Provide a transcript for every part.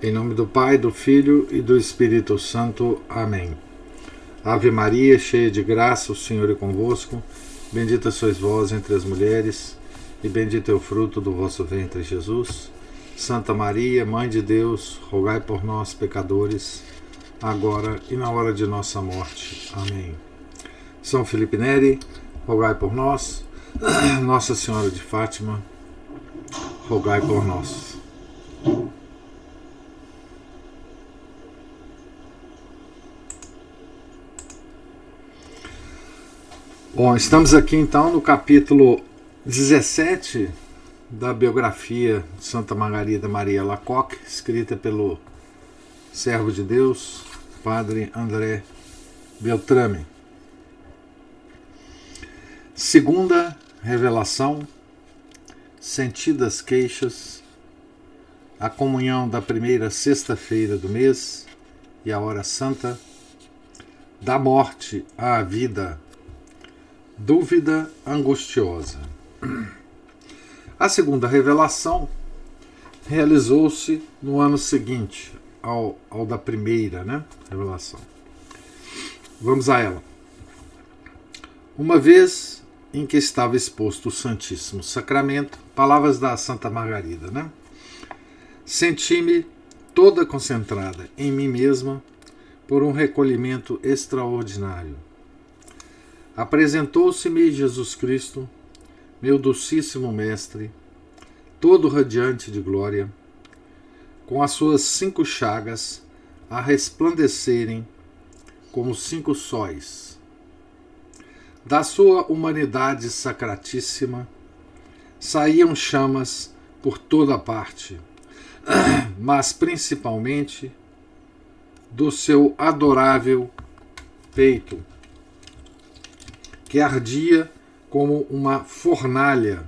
Em nome do Pai, do Filho e do Espírito Santo. Amém. Ave Maria, cheia de graça, o Senhor é convosco. Bendita sois vós entre as mulheres, e bendito é o fruto do vosso ventre, Jesus. Santa Maria, Mãe de Deus, rogai por nós, pecadores, agora e na hora de nossa morte. Amém. São Felipe Neri, rogai por nós. Nossa Senhora de Fátima, rogai por nós. Bom, estamos aqui então no capítulo 17 da biografia de Santa Margarida Maria Alacoque, escrita pelo servo de Deus, Padre André Beltrame. Segunda revelação, sentidas queixas, a comunhão da primeira sexta-feira do mês e a hora santa, da morte à vida, dúvida angustiosa. A segunda revelação realizou-se no ano seguinte ao da primeira, revelação. Vamos a ela. Uma vez em que estava exposto o Santíssimo Sacramento, palavras da Santa Margarida, senti-me toda concentrada em mim mesma por um recolhimento extraordinário. Apresentou-se-me Jesus Cristo, meu docíssimo Mestre, todo radiante de glória, com as suas 5 chagas a resplandecerem como 5 sóis. Da sua humanidade sacratíssima saíam chamas por toda parte, mas principalmente do seu adorável peito, que ardia como uma fornalha.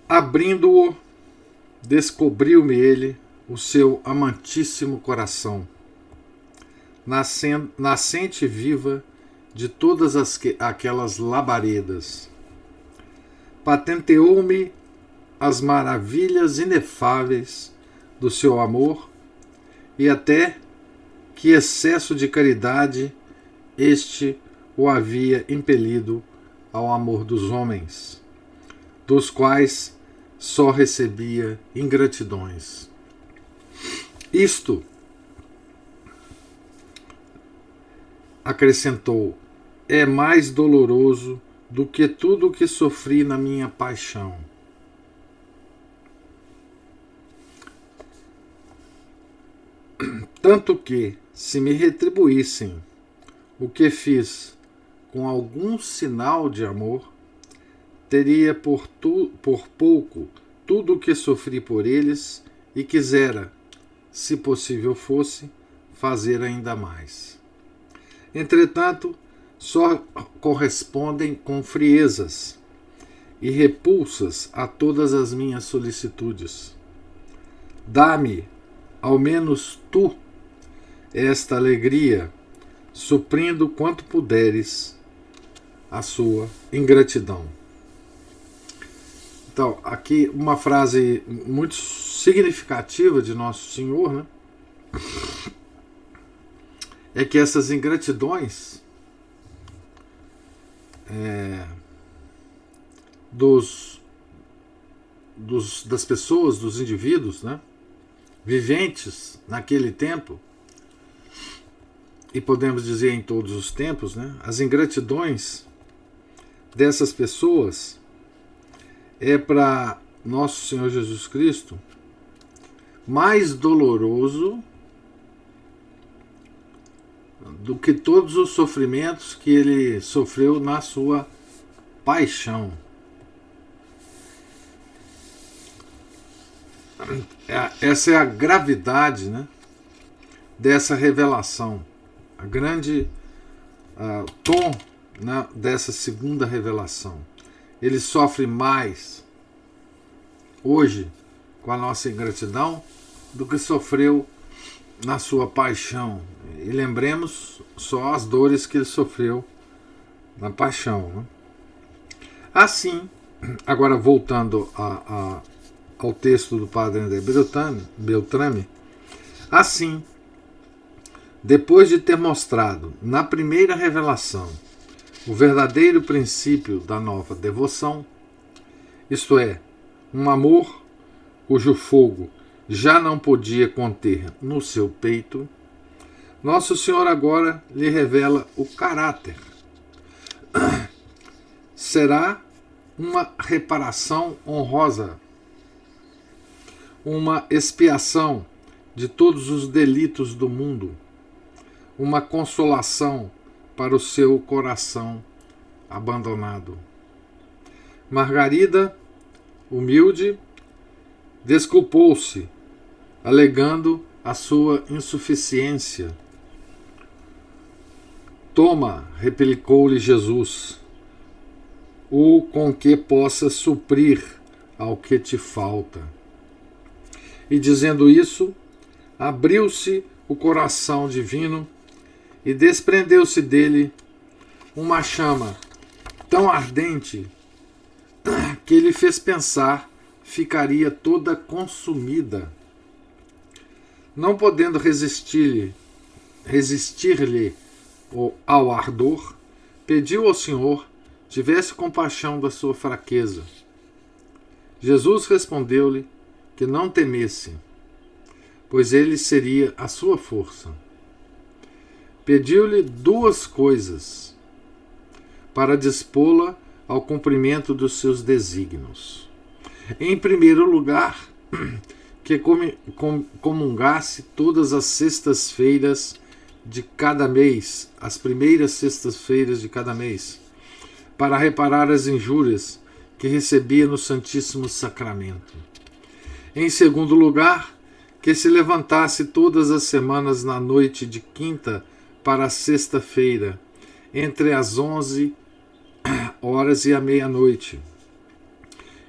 Abrindo-o, descobriu-me ele o seu amantíssimo coração, nascente viva de todas aquelas labaredas. Patenteou-me as maravilhas inefáveis do seu amor e até que excesso de caridade este o havia impelido ao amor dos homens, dos quais só recebia ingratidões. Isto, acrescentou, é mais doloroso do que tudo o que sofri na minha paixão. Tanto que, se me retribuíssem o que fiz com algum sinal de amor, teria por pouco tudo o que sofri por eles e quisera, se possível fosse, fazer ainda mais. Entretanto, só correspondem com friezas e repulsas a todas as minhas solicitudes. Dá-me, ao menos tu, esta alegria, suprindo quanto puderes a sua ingratidão. Então, aqui uma frase muito significativa de Nosso Senhor, é que essas ingratidões das pessoas, dos indivíduos, viventes naquele tempo, e podemos dizer em todos os tempos, as ingratidões dessas pessoas é para Nosso Senhor Jesus Cristo mais doloroso do que todos os sofrimentos que ele sofreu na sua paixão. Essa é a gravidade, dessa revelação, a grande tom dessa segunda revelação. Ele sofre mais hoje com a nossa ingratidão do que sofreu na sua paixão. E lembremos só as dores que ele sofreu na paixão. Assim, agora voltando ao texto do padre André Beltrame, assim, depois de ter mostrado na primeira revelação o verdadeiro princípio da nova devoção, isto é, um amor cujo fogo já não podia conter no seu peito, Nosso Senhor agora lhe revela o caráter. Será uma reparação honrosa, uma expiação de todos os delitos do mundo, uma consolação para o seu coração abandonado. Margarida, humilde, desculpou-se, alegando a sua insuficiência. Toma, replicou-lhe Jesus, o com que possa suprir ao que te falta. E dizendo isso, abriu-se o coração divino e desprendeu-se dele uma chama tão ardente que lhe fez pensar ficaria toda consumida. Não podendo resistir-lhe ao ardor, pediu ao Senhor tivesse compaixão da sua fraqueza. Jesus respondeu-lhe que não temesse, pois ele seria a sua força. Pediu-lhe duas coisas para dispô-la ao cumprimento dos seus desígnios. Em primeiro lugar, que comungasse todas as sextas-feiras de cada mês, as primeiras sextas-feiras de cada mês, para reparar as injúrias que recebia no Santíssimo Sacramento. Em segundo lugar, que se levantasse todas as semanas na noite de quinta para sexta-feira, entre as 11 horas e a meia-noite,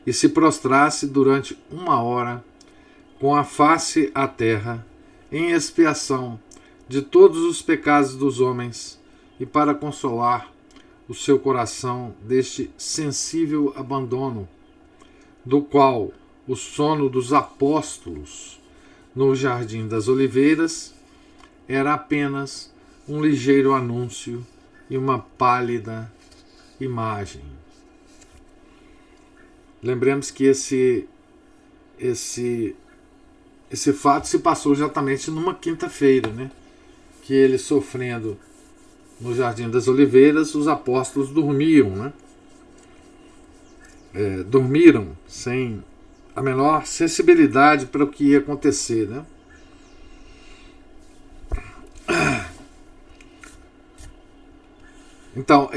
e se prostrasse durante 1 hora, com a face à terra, em expiação de todos os pecados dos homens, e para consolar o seu coração deste sensível abandono, do qual o sono dos apóstolos no Jardim das Oliveiras era apenas um ligeiro anúncio e uma pálida imagem. Lembremos que esse fato se passou exatamente numa quinta-feira, né? Que ele sofrendo no Jardim das Oliveiras, os apóstolos dormiam, né? Dormiram sem a menor sensibilidade para o que ia acontecer, né? Então,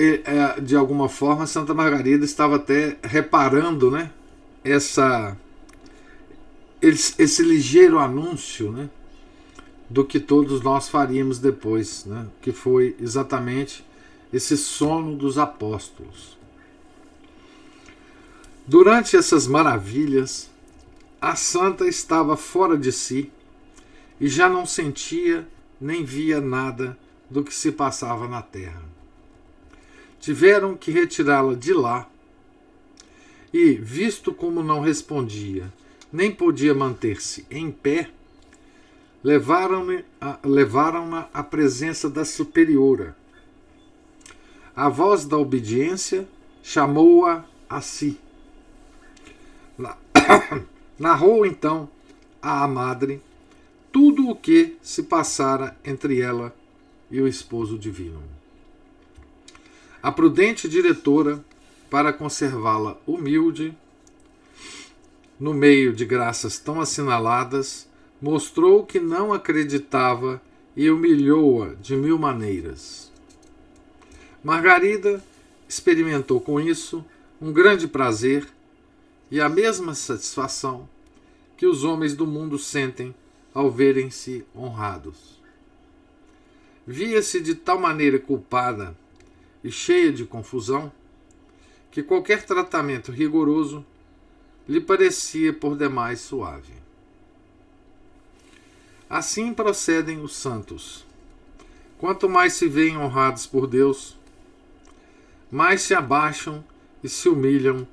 de alguma forma, Santa Margarida estava até reparando, né, esse ligeiro anúncio, né, do que todos nós faríamos depois, né, que foi exatamente esse sono dos apóstolos. Durante essas maravilhas, a santa estava fora de si e já não sentia nem via nada do que se passava na terra. Tiveram que retirá-la de lá e, visto como não respondia, nem podia manter-se em pé, levaram-na à presença da superiora. A voz da obediência chamou-a a si. Narrou então à madre tudo o que se passara entre ela e o esposo divino. A prudente diretora, para conservá-la humilde, no meio de graças tão assinaladas, mostrou que não acreditava e humilhou-a de 1000 maneiras. Margarida experimentou com isso um grande prazer e a mesma satisfação que os homens do mundo sentem ao verem-se honrados. Via-se de tal maneira culpada e cheia de confusão, que qualquer tratamento rigoroso lhe parecia por demais suave. Assim procedem os santos. Quanto mais se veem honrados por Deus, mais se abaixam e se humilham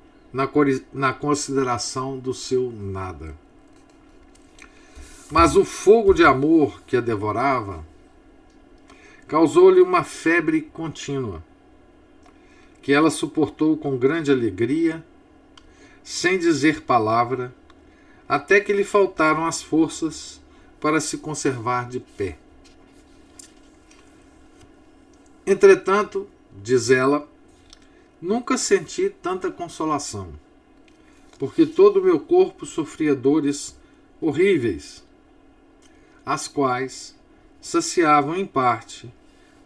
na consideração do seu nada. Mas o fogo de amor que a devorava causou-lhe uma febre contínua, que ela suportou com grande alegria, sem dizer palavra, até que lhe faltaram as forças para se conservar de pé. Entretanto, diz ela, nunca senti tanta consolação, porque todo o meu corpo sofria dores horríveis, as quais saciavam em parte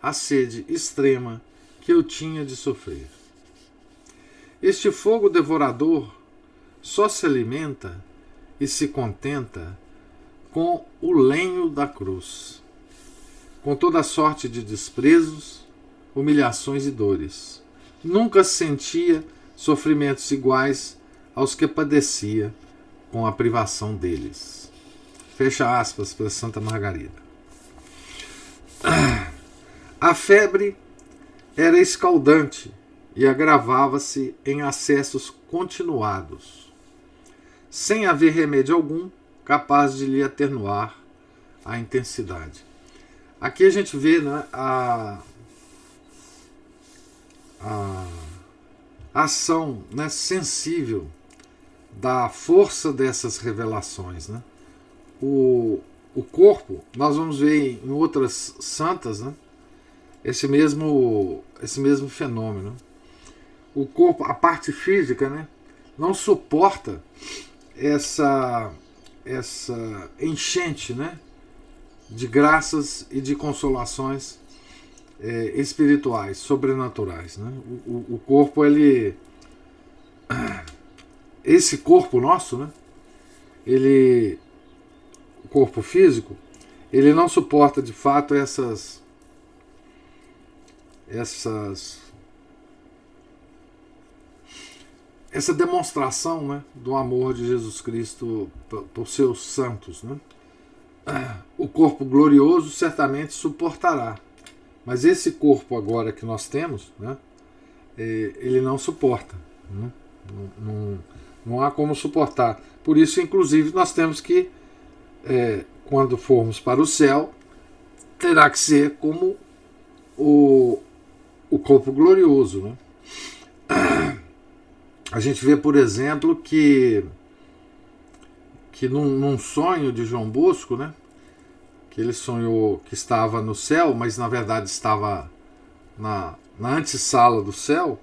a sede extrema que eu tinha de sofrer. Este fogo devorador só se alimenta e se contenta com o lenho da cruz, com toda sorte de desprezos, humilhações e dores. Nunca sentia sofrimentos iguais aos que padecia com a privação deles. Fecha aspas para Santa Margarida. A febre era escaldante e agravava-se em acessos continuados, sem haver remédio algum capaz de lhe atenuar a intensidade. Aqui a gente vê, né, a ação, né, sensível da força dessas revelações, né? O corpo, nós vamos ver em outras santas, né, esse mesmo fenômeno. O corpo, a parte física, né, não suporta essa enchente, né, de graças e de consolações espirituais, sobrenaturais, né? O corpo, esse corpo nosso, né, o corpo físico, ele não suporta de fato essa demonstração, né, do amor de Jesus Cristo por seus santos, né? O corpo glorioso certamente suportará, mas esse corpo agora que nós temos, né, ele não suporta, né? Não há como suportar. Por isso, inclusive, nós temos que, quando formos para o céu, terá que ser como o corpo glorioso, né? A gente vê, por exemplo, que num sonho de João Bosco, né, que ele sonhou que estava no céu, mas na verdade estava na antessala do céu,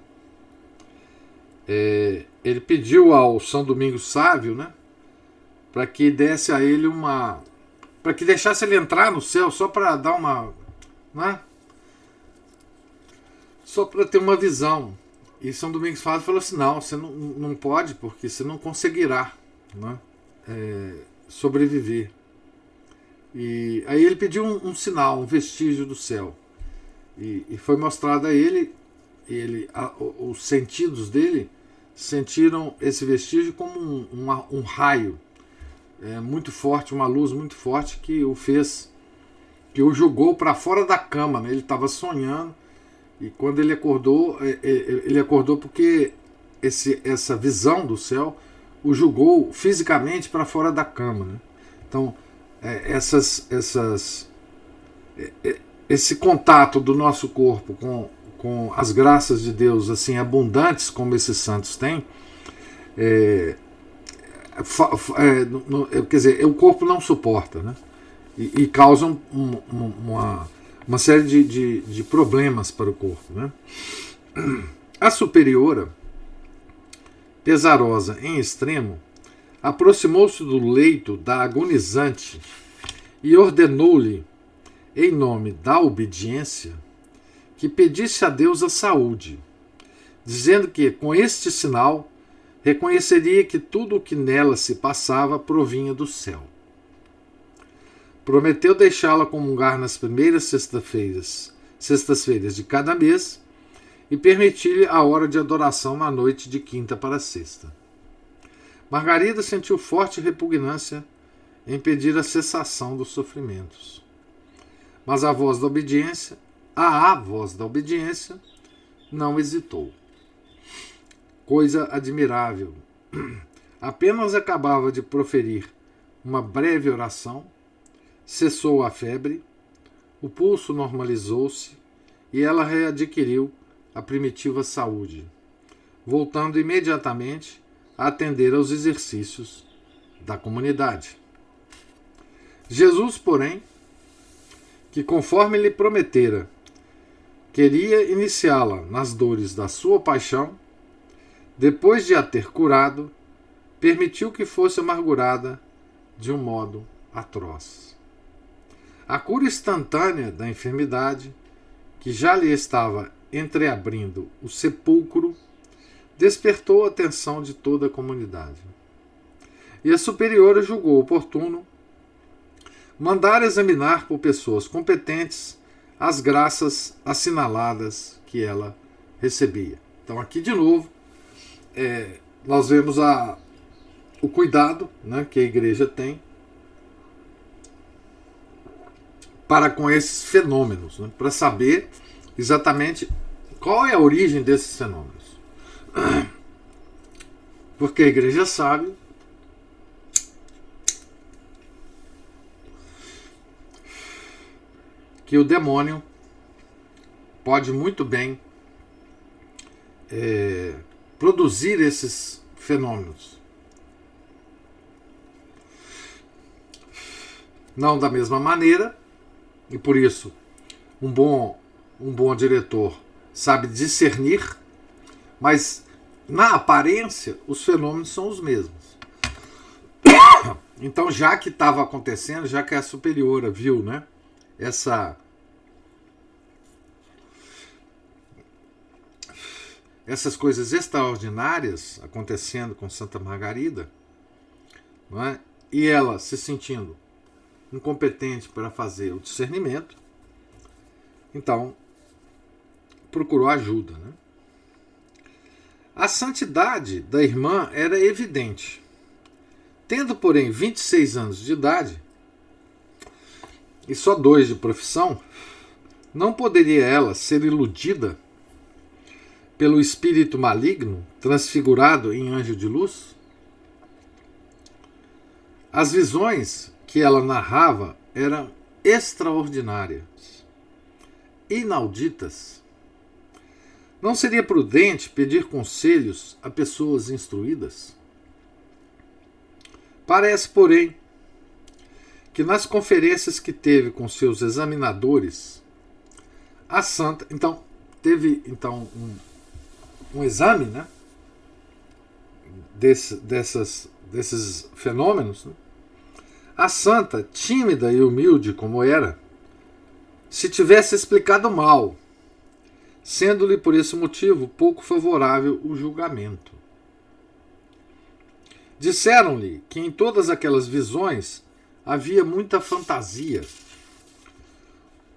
ele pediu ao São Domingos Sávio, né, para que desse a ele para que deixasse ele entrar no céu, só para dar uma, né, só para ter uma visão. E São Domingos Sávio falou assim: não, você não pode, porque você não conseguirá, né, sobreviver. E aí ele pediu um sinal, um vestígio do céu, e foi mostrado a ele, os sentidos dele sentiram esse vestígio como um raio muito forte, uma luz muito forte que o jogou para fora da cama, né? Ele estava sonhando, e quando ele acordou porque essa visão do céu o jogou fisicamente para fora da cama, né? Então, esse contato do nosso corpo com as graças de Deus assim abundantes como esses santos têm, quer dizer, o corpo não suporta, né? E causam uma série de problemas para o corpo, né? A superiora, pesarosa em extremo, aproximou-se do leito da agonizante e ordenou-lhe, em nome da obediência, que pedisse a Deus a saúde, dizendo que, com este sinal, reconheceria que tudo o que nela se passava provinha do céu. Prometeu deixá-la comungar nas primeiras sextas-feiras de cada mês e permitir-lhe a hora de adoração na noite de quinta para sexta. Margarida sentiu forte repugnância em pedir a cessação dos sofrimentos. Mas a voz da obediência não hesitou. coisa admirável. Apenas acabava de proferir uma breve oração, cessou a febre, o pulso normalizou-se e ela readquiriu a primitiva saúde, voltando imediatamente a atender aos exercícios da comunidade. Jesus, porém, que conforme lhe prometera, queria iniciá-la nas dores da sua paixão, depois de a ter curado, permitiu que fosse amargurada de um modo atroz. A cura instantânea da enfermidade, que já lhe estava entreabrindo o sepulcro, despertou a atenção de toda a comunidade. E a superiora julgou oportuno mandar examinar por pessoas competentes as graças assinaladas que ela recebia. Então aqui de novo nós vemos o cuidado, né, que a igreja tem para com esses fenômenos, né, para saber exatamente qual é a origem desses fenômenos. Porque a igreja sabe que o demônio pode muito bem produzir esses fenômenos. Não da mesma maneira, e por isso um bom diretor sabe discernir, mas na aparência os fenômenos são os mesmos. Então, já que estava acontecendo, já que a superiora viu, né, essas coisas extraordinárias acontecendo com Santa Margarida, não é? E ela se sentindo incompetente para fazer o discernimento, então procurou ajuda, né? A santidade da irmã era evidente. Tendo, porém, 26 anos de idade e só 2 de profissão, não poderia ela ser iludida pelo espírito maligno transfigurado em anjo de luz? As visões que ela narrava eram extraordinárias, inauditas. Não seria prudente pedir conselhos a pessoas instruídas? Parece, porém, que nas conferências que teve com seus examinadores, a santa... Então, teve um exame, né, desses fenômenos, né? A santa, tímida e humilde como era, se tivesse explicado mal, sendo-lhe por esse motivo pouco favorável o julgamento. Disseram-lhe que em todas aquelas visões havia muita fantasia,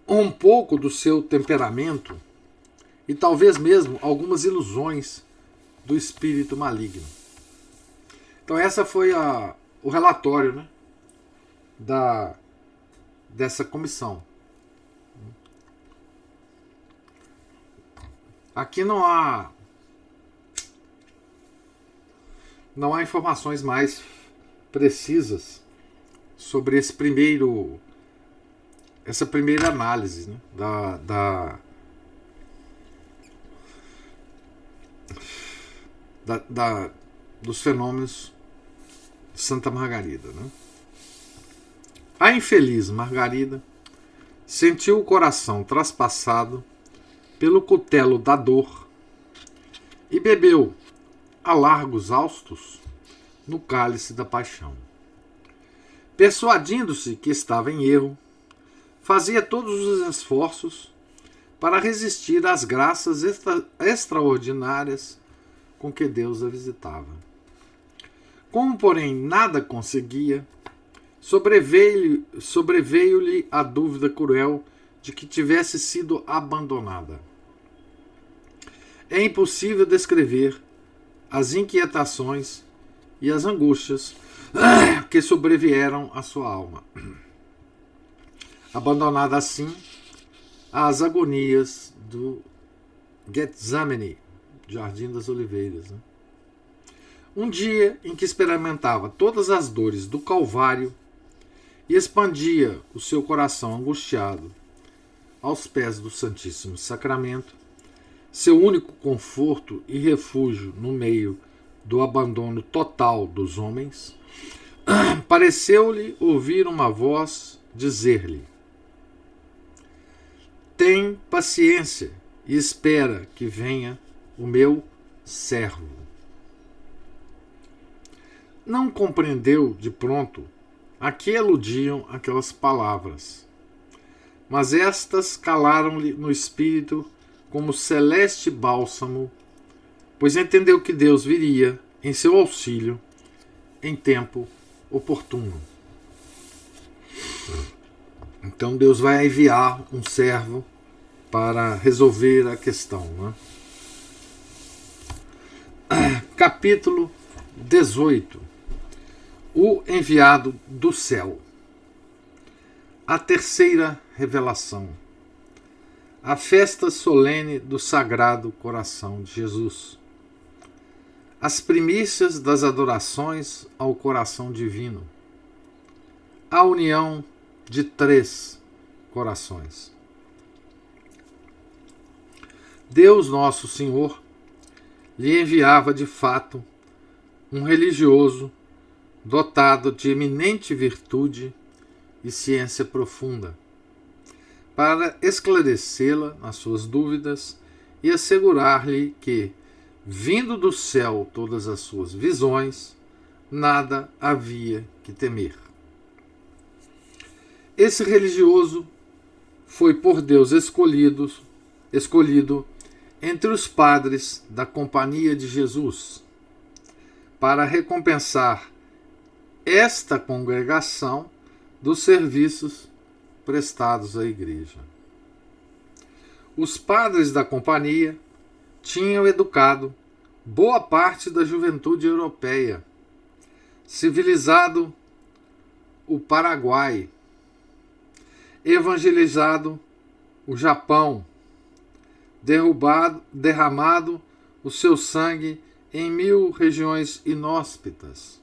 um pouco do seu temperamento e talvez mesmo algumas ilusões do espírito maligno. Então essa foi o relatório, né, dessa comissão. Aqui não há informações mais precisas sobre essa primeira análise, né, dos fenômenos de Santa Margarida, né? A infeliz Margarida sentiu o coração traspassado pelo cutelo da dor e bebeu a largos haustos no cálice da paixão. Persuadindo-se que estava em erro, fazia todos os esforços para resistir às graças extraordinárias com que Deus a visitava. Como, porém, nada conseguia, sobreveio-lhe a dúvida cruel de que tivesse sido abandonada. É impossível descrever as inquietações e as angústias que sobrevieram à sua alma. Abandonada assim às agonias do Getsemane, Jardim das Oliveiras, né? Um dia em que experimentava todas as dores do Calvário e expandia o seu coração angustiado aos pés do Santíssimo Sacramento, seu único conforto e refúgio no meio do abandono total dos homens, pareceu-lhe ouvir uma voz dizer-lhe: tem paciência e espera que venha o meu servo. Não compreendeu de pronto a que eludiam aquelas palavras, mas estas calaram-lhe no espírito como celeste bálsamo, pois entendeu que Deus viria em seu auxílio em tempo oportuno. Então Deus vai enviar um servo para resolver a questão, né? Capítulo 18. O enviado do céu. A terceira revelação. A festa solene do Sagrado Coração de Jesus. As primícias das adorações ao Coração Divino. A união de 3 corações. Deus Nosso Senhor lhe enviava de fato um religioso dotado de eminente virtude e ciência profunda, para esclarecê-la nas suas dúvidas e assegurar-lhe que, vindo do céu todas as suas visões, nada havia que temer. Esse religioso foi por Deus escolhido entre os padres da Companhia de Jesus, para recompensar esta congregação dos serviços prestados à Igreja. Os padres da Companhia tinham educado boa parte da juventude europeia, civilizado o Paraguai, evangelizado o Japão, derramado o seu sangue em 1000 regiões inóspitas,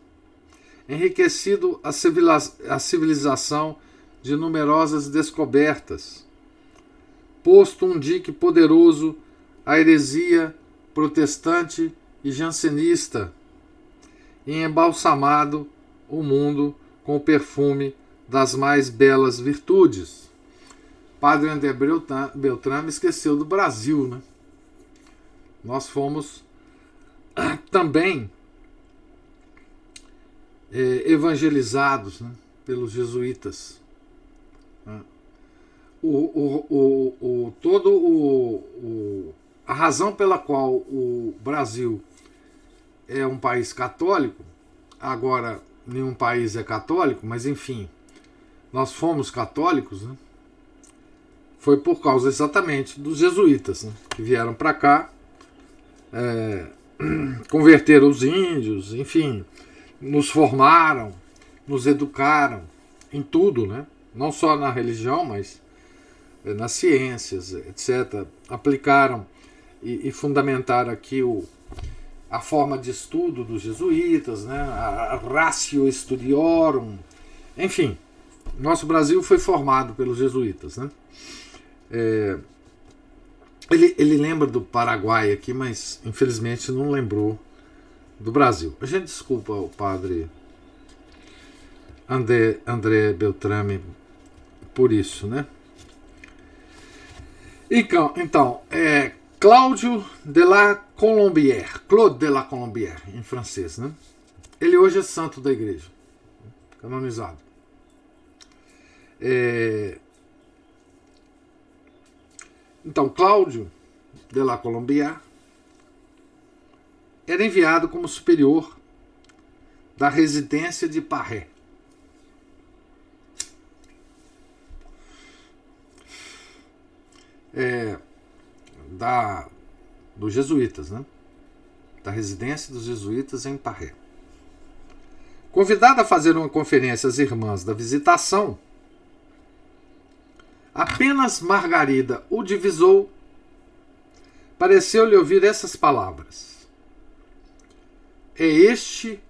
enriquecido a civilização de numerosas descobertas, posto um dique poderoso à heresia protestante e jansenista, e embalsamado o mundo com o perfume das mais belas virtudes. Padre André Beltrame esqueceu do Brasil, né? Nós fomos também evangelizados, né, pelos jesuítas. A razão pela qual o Brasil é um país católico, agora nenhum país é católico, mas enfim, nós fomos católicos, né, foi por causa exatamente dos jesuítas, né, que vieram para cá, converteram os índios, enfim, nos formaram, nos educaram em tudo, né? Não só na religião, mas nas ciências, etc. Aplicaram e fundamentaram aqui a forma de estudo dos jesuítas, né? A ratio studiorum, enfim, nosso Brasil foi formado pelos jesuítas, né? Ele lembra do Paraguai aqui, mas infelizmente não lembrou do Brasil. A gente desculpa o padre André Beltrame por isso, né? Então, Claude de la Colombière, em francês, né? Ele hoje é santo da igreja, canonizado. Então, Cláudio de la Colombière era enviado como superior da residência de Parré. Dos jesuítas, né? Da residência dos jesuítas em Parré. Convidado a fazer uma conferência às irmãs da Visitação, apenas Margarida o divisou, pareceu-lhe ouvir essas palavras: é este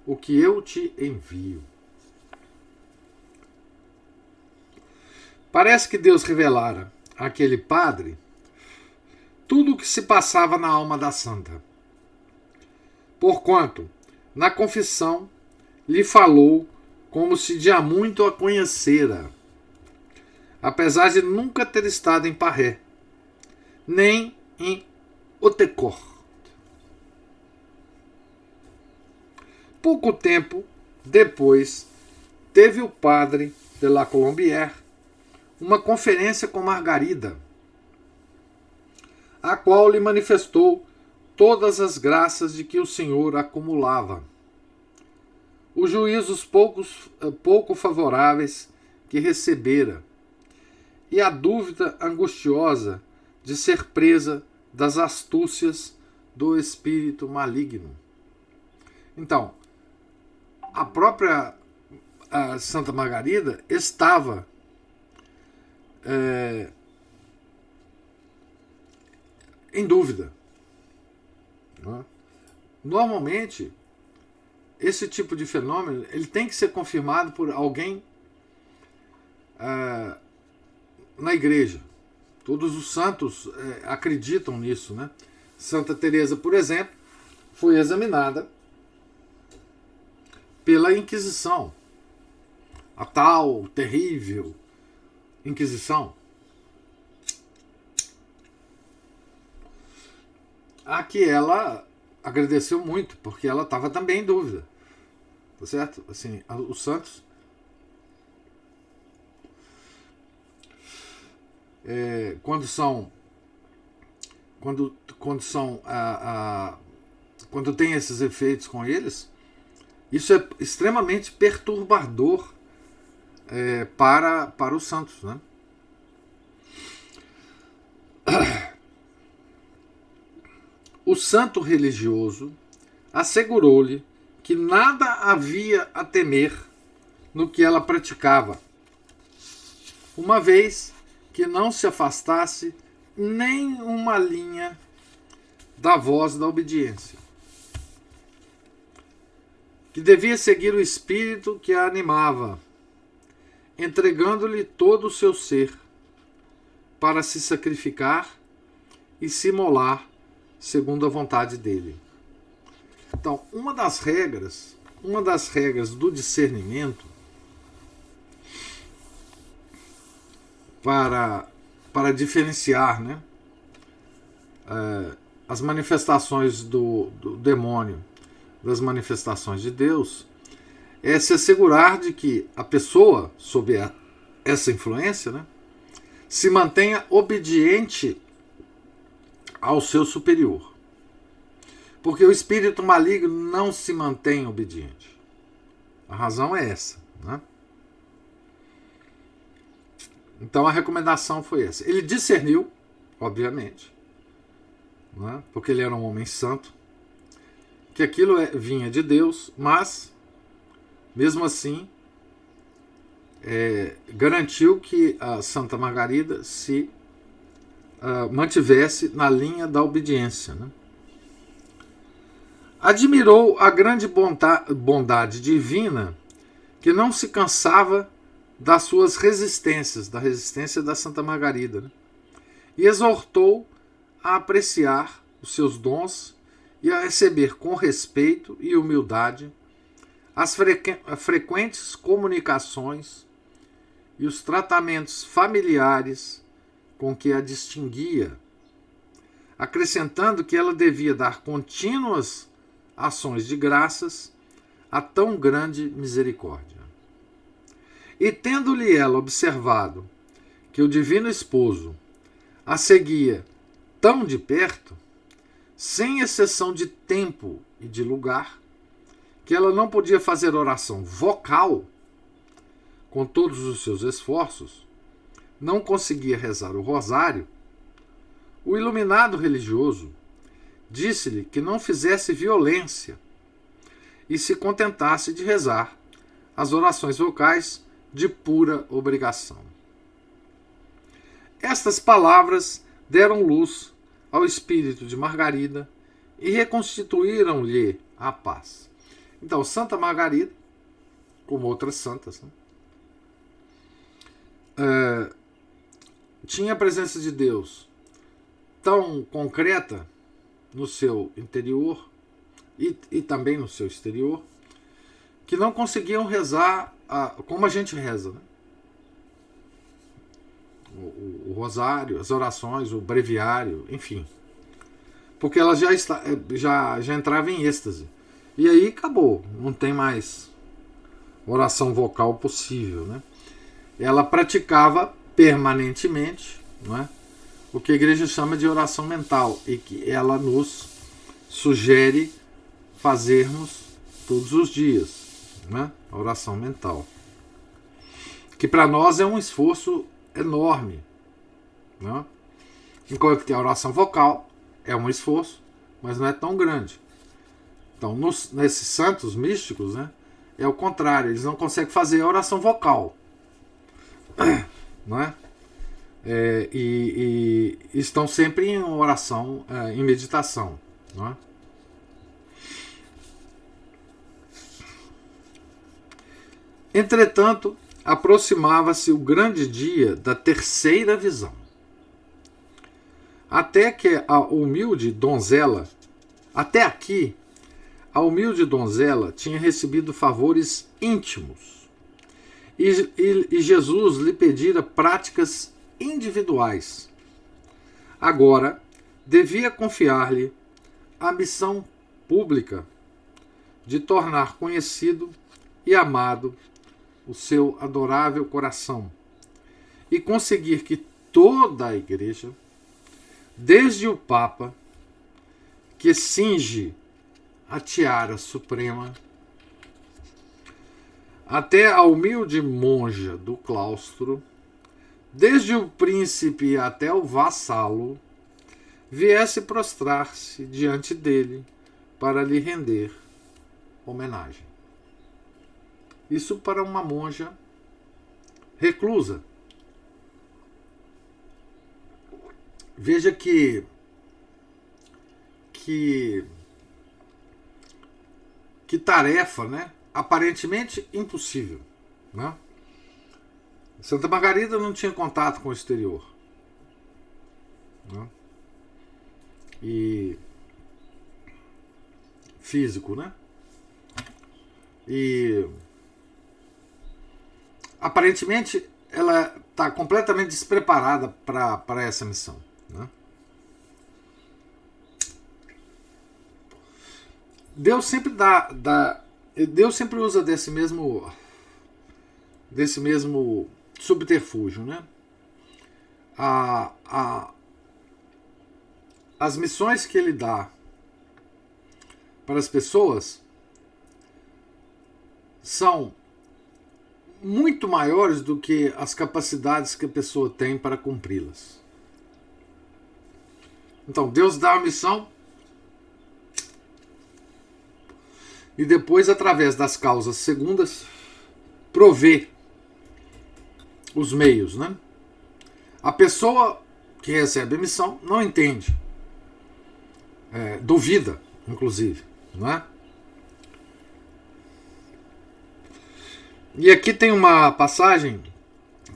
o que eu te envio. Parece que Deus revelara àquele padre tudo o que se passava na alma da santa. Porquanto, na confissão, lhe falou como se de há muito a conhecera, apesar de nunca ter estado em Parré, nem em Hautecort. Pouco tempo depois, teve o padre de la Colombière uma conferência com Margarida, a qual lhe manifestou todas as graças de que o Senhor acumulava, os juízos pouco favoráveis que recebera, e a dúvida angustiosa de ser presa das astúcias do espírito maligno. Então, a própria Santa Margarida estava em dúvida. Normalmente, esse tipo de fenômeno ele tem que ser confirmado por alguém na igreja. Todos os santos acreditam nisso, né? Santa Teresa, por exemplo, foi examinada pela Inquisição, a tal terrível Inquisição. A que ela agradeceu muito, porque ela estava também em dúvida. Tá certo? Assim, os santos quando tem esses efeitos com eles, isso é extremamente perturbador para os santos, né? O santo religioso assegurou-lhe que nada havia a temer no que ela praticava, uma vez que não se afastasse nem uma linha da voz da obediência, que devia seguir o espírito que a animava, entregando-lhe todo o seu ser para se sacrificar e se imolar segundo a vontade dele. Então, uma das regras do discernimento para diferenciar, né, as manifestações do demônio das manifestações de Deus é se assegurar de que a pessoa, sob essa influência, né, se mantenha obediente ao seu superior. Porque o espírito maligno não se mantém obediente. A razão é essa, né? Então a recomendação foi essa. Ele discerniu, obviamente, né, porque ele era um homem santo, que aquilo vinha de Deus, mas, mesmo assim, garantiu que a Santa Margarida se mantivesse na linha da obediência, né? Admirou a grande bondade divina que não se cansava das suas resistências, da resistência da Santa Margarida, né? E exortou a apreciar os seus dons e a receber com respeito e humildade as frequentes comunicações e os tratamentos familiares com que a distinguia, acrescentando que ela devia dar contínuas ações de graças a tão grande misericórdia. E tendo-lhe ela observado que o divino esposo a seguia tão de perto, sem exceção de tempo e de lugar, que ela não podia fazer oração vocal com todos os seus esforços, não conseguia rezar o rosário, o iluminado religioso disse-lhe que não fizesse violência e se contentasse de rezar as orações vocais de pura obrigação. Estas palavras deram luz ao espírito de Margarida e reconstituíram-lhe a paz. Então, Santa Margarida, como outras santas, né, tinha a presença de Deus tão concreta no seu interior e também no seu exterior, que não conseguiam rezar como a gente reza, né? O rosário, as orações, o breviário, enfim. Porque ela já entrava em êxtase. E aí acabou, não tem mais oração vocal possível, né? Ela praticava permanentemente, não é? O que a igreja chama de oração mental, e que ela nos sugere fazermos todos os dias, né? A oração mental, que para nós é um esforço enorme, né? Enquanto que a oração vocal é um esforço, mas não é tão grande. Então, nesses santos místicos, né, é o contrário, eles não conseguem fazer a oração vocal, não é? E estão sempre em oração, em meditação, não é? Entretanto, aproximava-se o grande dia da terceira visão, até que a humilde donzela, até aqui, a humilde donzela tinha recebido favores íntimos e Jesus lhe pedira práticas individuais. Agora, devia confiar-lhe a missão pública de tornar conhecido e amado o seu adorável coração e conseguir que toda a Igreja, desde o Papa, que cinge a tiara suprema, até a humilde monja do claustro, desde o príncipe até o vassalo, viesse prostrar-se diante dele para lhe render homenagem. Isso para uma monja reclusa. Veja que tarefa, né? Aparentemente impossível, né? Santa Margarida não tinha contato com o exterior, né? E físico, né? E aparentemente ela está completamente despreparada para essa missão, né? Deus sempre Deus sempre usa desse mesmo subterfúgio, né? As missões que ele dá para as pessoas são muito maiores do que as capacidades que a pessoa tem para cumpri-las. Então, Deus dá a missão e depois, através das causas segundas, provê os meios, né? A pessoa que recebe a missão não entende, duvida, inclusive, não é? E aqui tem uma passagem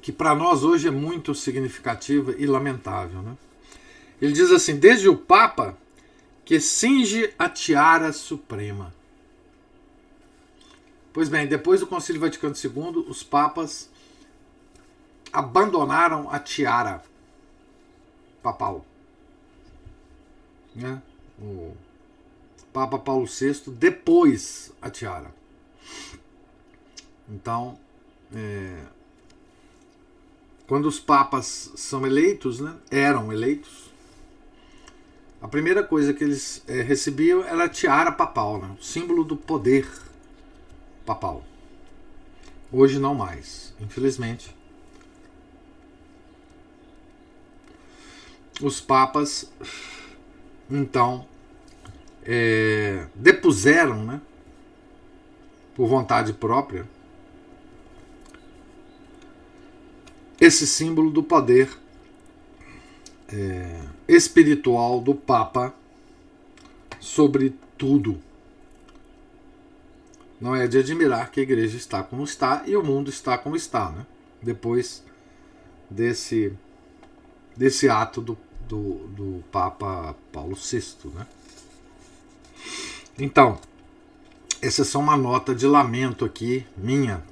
que para nós hoje é muito significativa e lamentável, né? Ele diz assim: desde o Papa que cinge a tiara suprema. Pois bem, depois do Concílio Vaticano II, os papas abandonaram a tiara papal, né? O Papa Paulo VI depois a tiara. Então, quando os papas são eleitos, né, eram eleitos, a primeira coisa que eles recebiam era a tiara papal, né, o símbolo do poder papal. Hoje não mais, infelizmente. Os papas, então, depuseram, né, por vontade própria, esse símbolo do poder espiritual do Papa sobre tudo. Não é de admirar que a igreja está como está e o mundo está como está, né? Depois desse ato do Papa Paulo VI, né? Então, essa é só uma nota de lamento aqui, minha,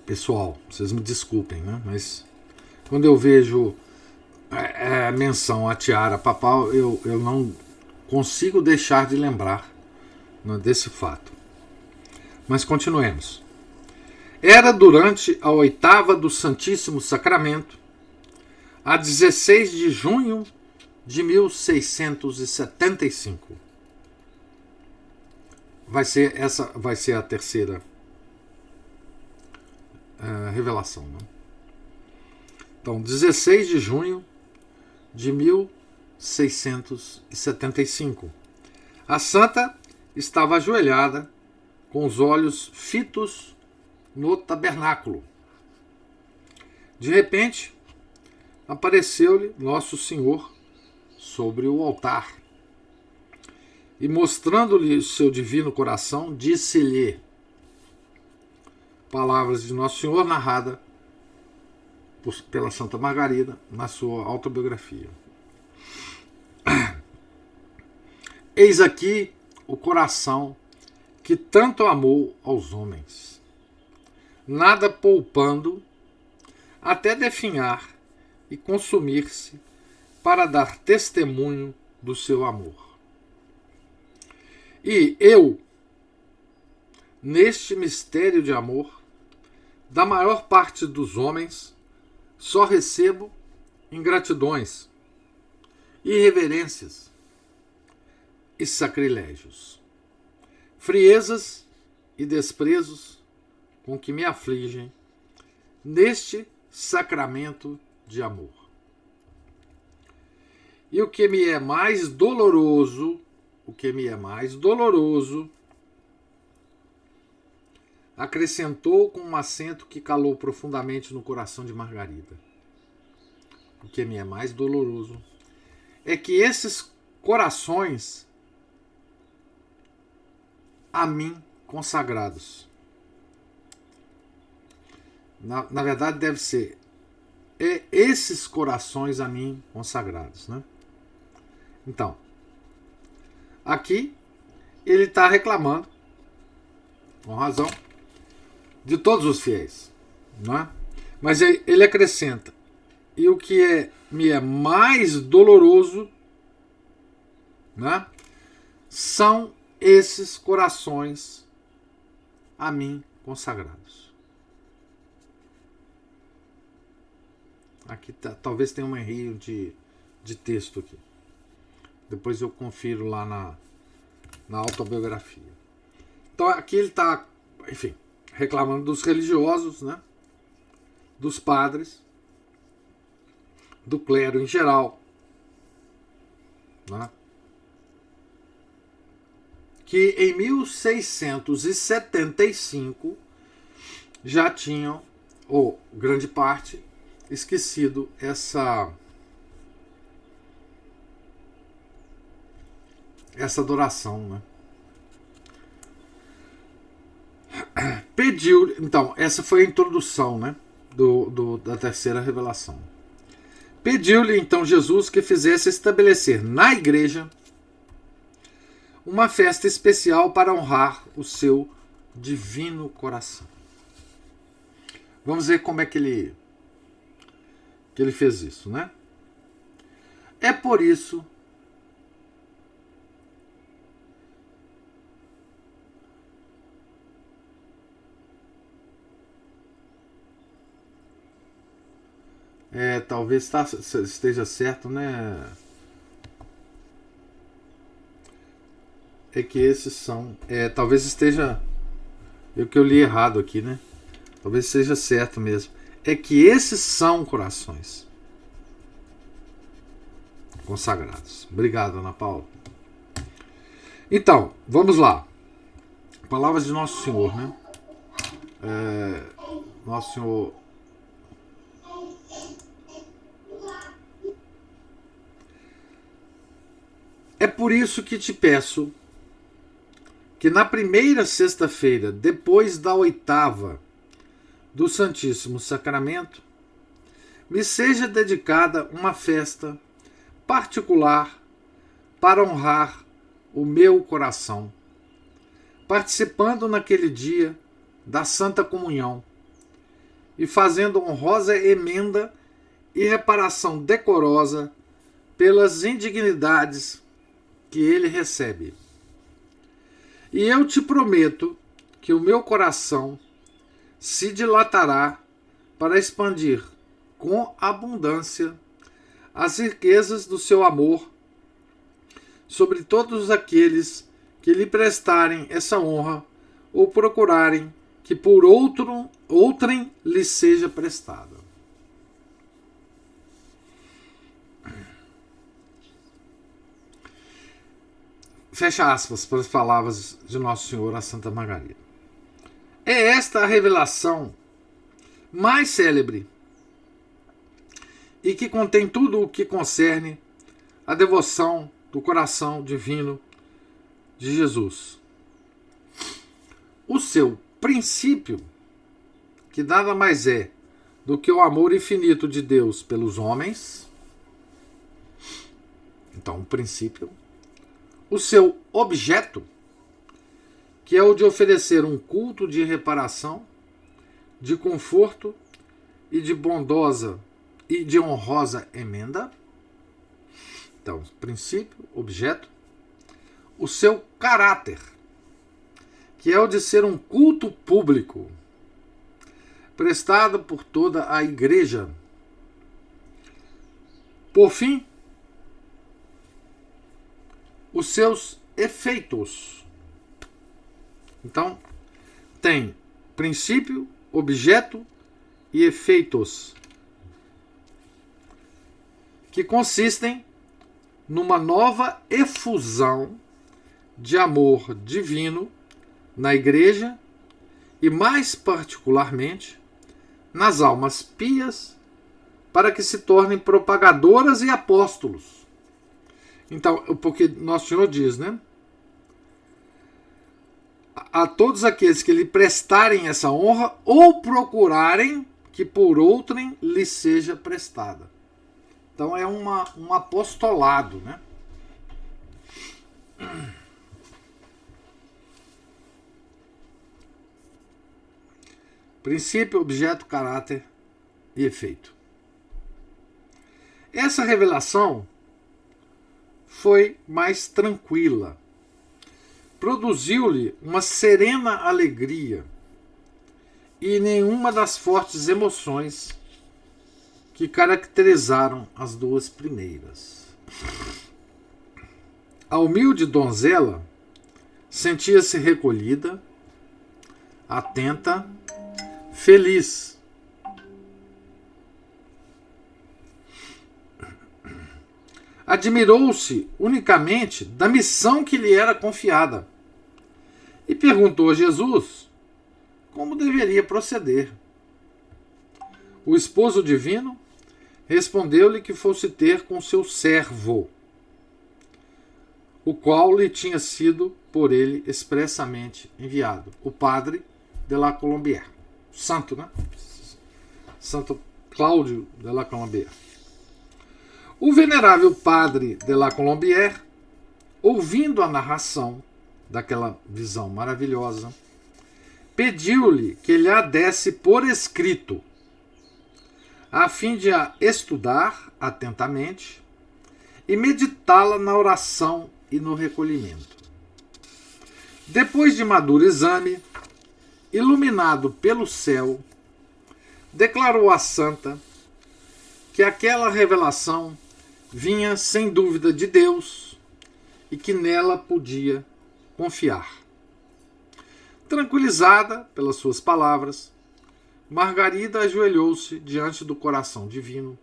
pessoal. Vocês me desculpem, né? Mas quando eu vejo menção à tiara papal, eu não consigo deixar de lembrar, né, desse fato. Mas continuemos. Era durante a oitava do Santíssimo Sacramento, a 16 de junho de 1675. Essa vai ser a terceira revelação. Né? Então, 16 de junho de 1675. A santa estava ajoelhada, com os olhos fitos no tabernáculo. De repente, apareceu-lhe Nosso Senhor sobre o altar e, mostrando-lhe o seu divino coração, disse-lhe, palavras de Nosso Senhor narrada pela Santa Margarida na sua autobiografia. Eis aqui o coração que tanto amou aos homens, nada poupando, até definhar e consumir-se para dar testemunho do seu amor. E eu, neste mistério de amor, da maior parte dos homens, só recebo ingratidões, irreverências e sacrilégios, friezas e desprezos com que me afligem neste sacramento de amor. E o que me é mais doloroso, acrescentou com um acento que calou profundamente no coração de Margarida. O que me é mais doloroso é que esses corações a mim consagrados. Na verdade deve ser esses corações a mim consagrados, né? Então, aqui ele está reclamando, com razão, de todos os fiéis, não é? Mas ele acrescenta, e o que me é mais doloroso, né, são esses corações a mim consagrados. Aqui talvez tenha um erro de texto aqui. Depois eu confiro lá na autobiografia. Então aqui ele está, enfim, reclamando dos religiosos, né, dos padres, do clero em geral, né, que em 1675 já tinham, ou grande parte, esquecido essa adoração, né? Pediu, então, essa foi a introdução, né, da terceira revelação. Pediu-lhe então Jesus que fizesse estabelecer na igreja uma festa especial para honrar o seu divino coração. Vamos ver como é que ele fez isso, né? É por isso talvez esteja certo, né? É que esses são, talvez esteja, o que eu li errado aqui, né? Talvez seja certo mesmo. É que esses são corações consagrados. Obrigado, Ana Paula. Então, vamos lá. Palavras de Nosso Senhor, né? Nosso Senhor. É por isso que te peço que na primeira sexta-feira, depois da oitava do Santíssimo Sacramento, me seja dedicada uma festa particular para honrar o meu coração, participando naquele dia da Santa Comunhão e fazendo honrosa emenda e reparação decorosa pelas indignidades que ele recebe. E eu te prometo que o meu coração se dilatará para expandir com abundância as riquezas do seu amor sobre todos aqueles que lhe prestarem essa honra ou procurarem que por outrem lhe seja prestada. Fecha aspas para as palavras de Nosso Senhor a Santa Margarida. É esta a revelação mais célebre e que contém tudo o que concerne a devoção do coração divino de Jesus. O seu princípio, que nada mais é do que o amor infinito de Deus pelos homens. Então, o princípio. O seu objeto, que é o de oferecer um culto de reparação, de conforto e de bondosa e de honrosa emenda. Então, princípio, objeto. O seu caráter, que é o de ser um culto público, prestado por toda a Igreja. Por fim, os seus efeitos. Então, tem princípio, objeto e efeitos, que consistem numa nova efusão de amor divino na Igreja e, mais particularmente, nas almas pias, para que se tornem propagadoras e apóstolos. Então, porque Nosso Senhor diz, né? A todos aqueles que lhe prestarem essa honra ou procurarem que por outrem lhe seja prestada. Então é um apostolado, né? Princípio, objeto, caráter e efeito. Essa revelação foi mais tranquila. Produziu-lhe uma serena alegria e nenhuma das fortes emoções que caracterizaram as duas primeiras. A humilde donzela sentia-se recolhida, atenta, feliz. Admirou-se unicamente da missão que lhe era confiada e perguntou a Jesus como deveria proceder. O esposo divino respondeu-lhe que fosse ter com seu servo, o qual lhe tinha sido por ele expressamente enviado, o padre de la Colombière, santo, né? Santo Cláudio de la Colombière. O venerável padre de la Colombière, ouvindo a narração daquela visão maravilhosa, pediu-lhe que lhe a desse por escrito, a fim de a estudar atentamente e meditá-la na oração e no recolhimento. Depois de maduro exame, iluminado pelo céu, declarou a santa que aquela revelação vinha sem dúvida de Deus e que nela podia confiar. Tranquilizada pelas suas palavras, Margarida ajoelhou-se diante do coração divino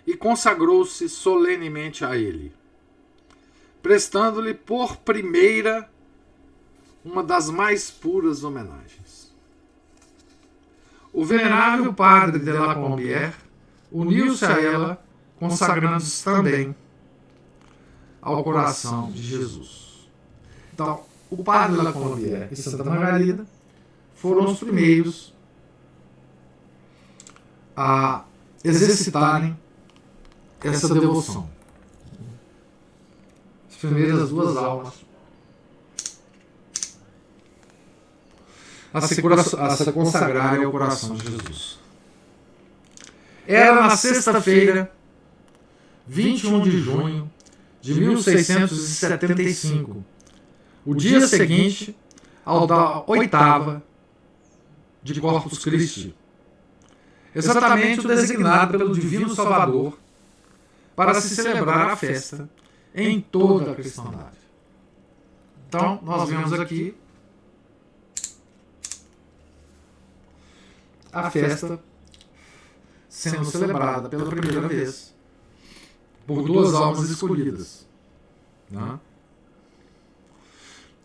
e consagrou-se solenemente a ele, prestando-lhe por primeira uma das mais puras homenagens. O venerável padre de la Colombière uniu-se a ela, consagrando-se também ao coração de Jesus. Então, o padre La Colombière e Santa Margarida foram os primeiros a exercitarem essa devoção. As primeiras duas almas a se consagrarem ao coração de Jesus. Era na sexta-feira, 21 de junho de 1675, o dia seguinte ao da oitava de Corpus Christi, exatamente o designado pelo Divino Salvador para se celebrar a festa em toda a cristandade. Então, nós vemos aqui a festa sendo celebrada pela primeira vez por duas almas escolhidas, né?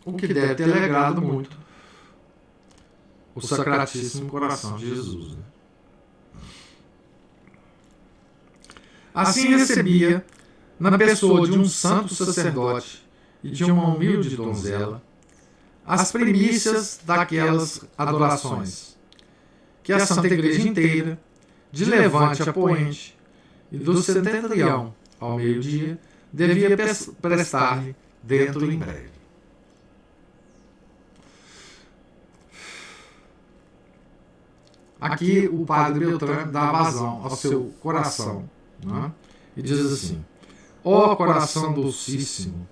O que deve ter alegrado muito o Sacratíssimo Coração de Jesus, né? Assim recebia, na pessoa de um santo sacerdote e de uma humilde donzela, as primícias daquelas adorações que a Santa Igreja inteira, de levante a poente e do setentrião ao meio-dia, devia prestar-lhe dentro em breve. Aqui o padre Beltrame dá vazão ao seu coração, né? E diz assim: ó coração docíssimo,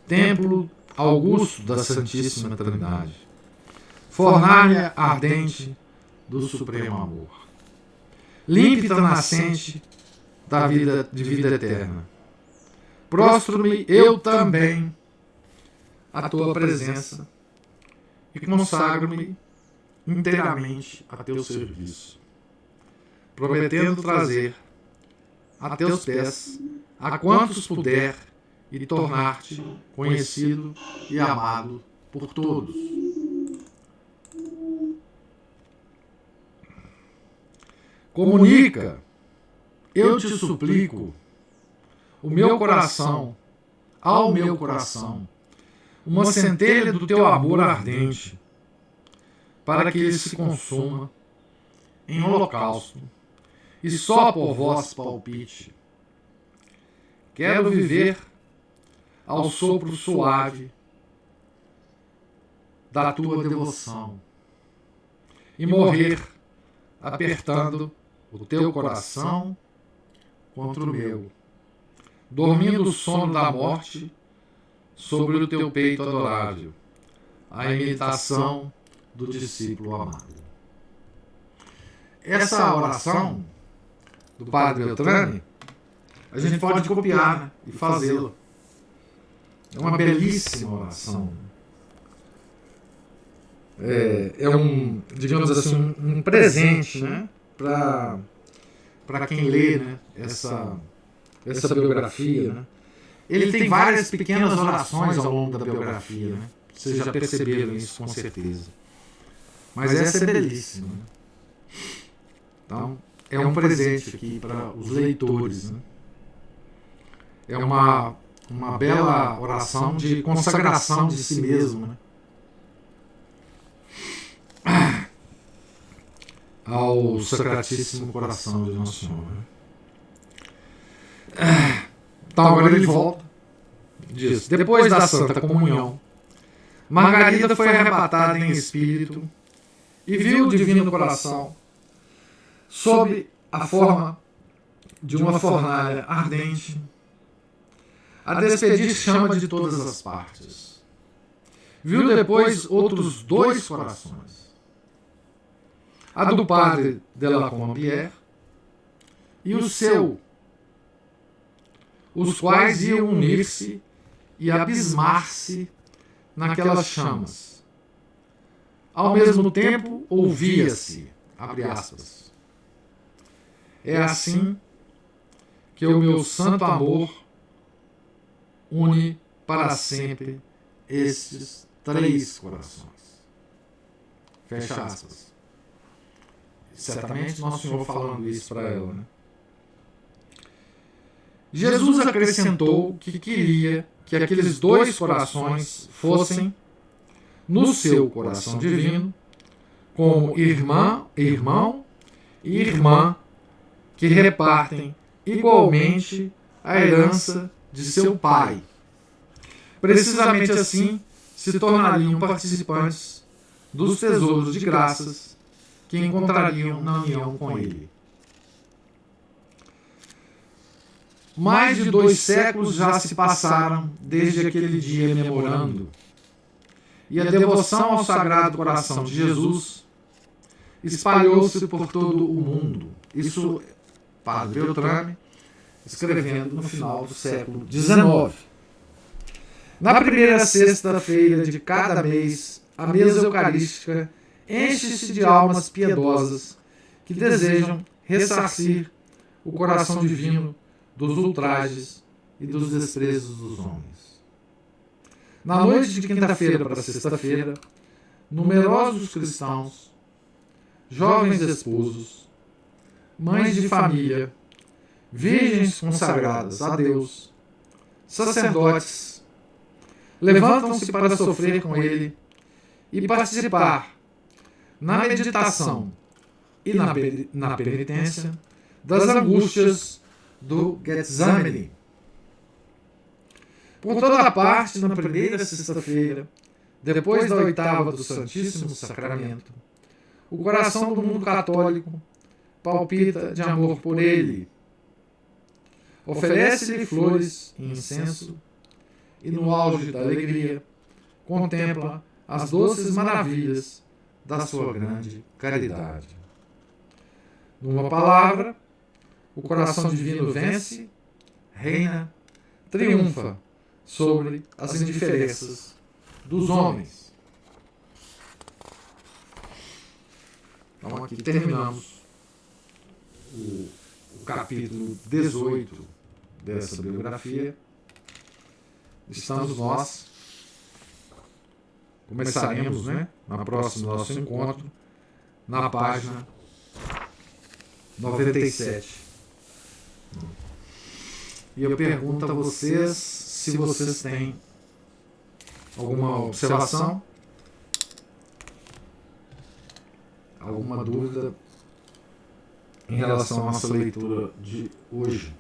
templo augusto da Santíssima Trindade, fornalha ardente do supremo amor, límpida nascente da vida de vida eterna, prostro-me eu também à tua presença e consagro-me inteiramente a teu serviço, prometendo trazer a teus pés a quantos puder e tornar-te conhecido e amado por todos. Comunica, eu te suplico, o meu coração, ao meu coração, uma centelha do teu amor ardente, para que ele se consuma em holocausto, e só por vós palpite. Quero viver ao sopro suave da tua devoção e morrer apertando o teu coração contra o meu, dormindo o sono da morte sobre o teu peito adorável, a imitação do discípulo amado. Essa oração do padre Beltrame, a gente pode copiar, né, e fazê-la. É uma belíssima oração. É um, digamos assim, um presente, né, para quem lê, né, essa biografia, né. Ele tem várias pequenas orações ao longo da biografia, né. Vocês já perceberam isso com certeza. Mas essa é belíssima, né? Então, é um presente aqui para os leitores, né? É uma bela oração de consagração de si mesmo, né? Ao Sacratíssimo Coração de Nosso Senhor, né? Então agora ele volta, diz: depois da Santa Comunhão, Margarida foi arrebatada em espírito e viu o Divino Coração sob a forma de uma fornalha ardente a despedir chama de todas as partes. Viu depois outros dois corações, a do padre de La Colombière e o seu, os quais iam unir-se e abismar-se naquelas chamas. Ao mesmo tempo, ouvia-se, abre aspas, é assim que o meu santo amor une para sempre estes três corações. Fecha aspas. Certamente Nosso Senhor falando isso para ela, né? Jesus acrescentou que queria que aqueles dois corações fossem, no seu coração divino, como irmão e irmã que repartem igualmente a herança de seu pai. Precisamente assim se tornariam participantes dos tesouros de graças que encontrariam na união com ele. Mais de 2 séculos já se passaram desde aquele dia memorando, e a devoção ao Sagrado Coração de Jesus espalhou-se por todo o mundo. Isso, Padre Beltrame, escrevendo no final do século XIX. Na primeira sexta-feira de cada mês, a mesa eucarística enche-se de almas piedosas que desejam ressarcir o coração divino dos ultrajes e dos desprezos dos homens. Na noite de quinta-feira para sexta-feira, numerosos cristãos, jovens esposos, mães de família, virgens consagradas a Deus, sacerdotes, levantam-se para sofrer com ele e participar na meditação e na penitência das angústias do Getsemane. Por toda parte, na primeira sexta-feira, depois da oitava do Santíssimo Sacramento, o coração do mundo católico palpita de amor por ele. Oferece-lhe flores e incenso, e no auge da alegria contempla as doces maravilhas da sua grande caridade. Numa palavra, o coração divino vence, reina, triunfa sobre as indiferenças dos homens. Então aqui terminamos o capítulo 18 dessa biografia. Estamos nós, começaremos, na próxima nosso encontro, na página 97. E eu pergunto a vocês se vocês têm alguma observação, alguma dúvida em relação à nossa leitura de hoje.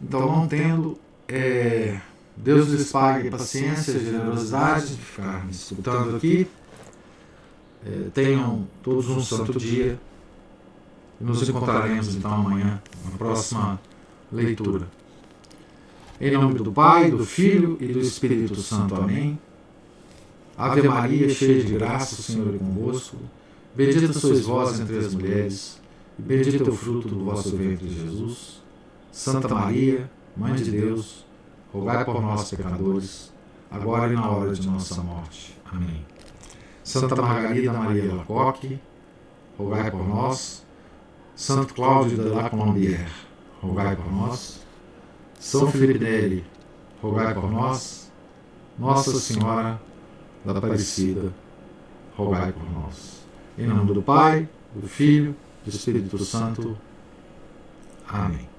Então, não tendo, Deus lhes pague paciência e generosidade de ficar me escutando aqui. Tenham todos um santo dia. E nos encontraremos então amanhã, na próxima leitura. Em nome do Pai, do Filho e do Espírito Santo. Amém. Ave Maria, cheia de graça, o Senhor é convosco. Bendita sois vós entre as mulheres, e bendito é o fruto do vosso ventre, Jesus. Santa Maria, Mãe de Deus, rogai por nós, pecadores, agora e na hora de nossa morte. Amém. Santa Margarida Maria Lacoque, rogai por nós. Santo Cláudio de la Colombière, rogai por nós. São Felipe Neri, rogai por nós. Nossa Senhora da Aparecida, rogai por nós. Em nome do Pai, do Filho e do Espírito Santo. Amém.